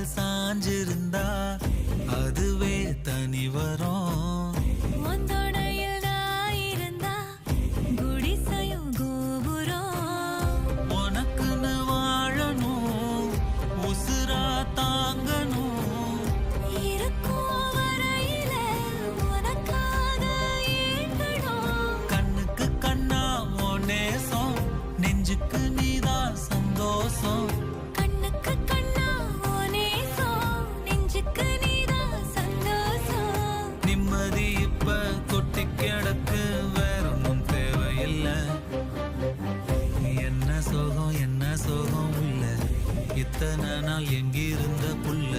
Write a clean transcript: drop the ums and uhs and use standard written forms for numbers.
மடியில் சாஞ்சிருந்தா அதுவே தனி வரும். உந்தோடையில் நான் இருந்தா குடிசையும் கோபுரம். உனக்குன்னு வாழணும், உசுரா தாங்கணும். இருக்கும் வரையில உனக்காக ஏங்கணும். கண்ணுக்கு கண்ணா உன் நேசம், நெஞ்சுக்கு நீதான் சந்தோஷம். கண்ணுக்கு கண்ணா உன் நேசம், நெஞ்சுக்கு நீதான் சந்தோஷம். நிம்மதி இப்ப கொட்டி கிடக்கு, வேற ஒன்றும் தேவையில்லை. என்ன சோகம் உள்ள, இத்தனை நாள் எங்கிருந்த புள்ள.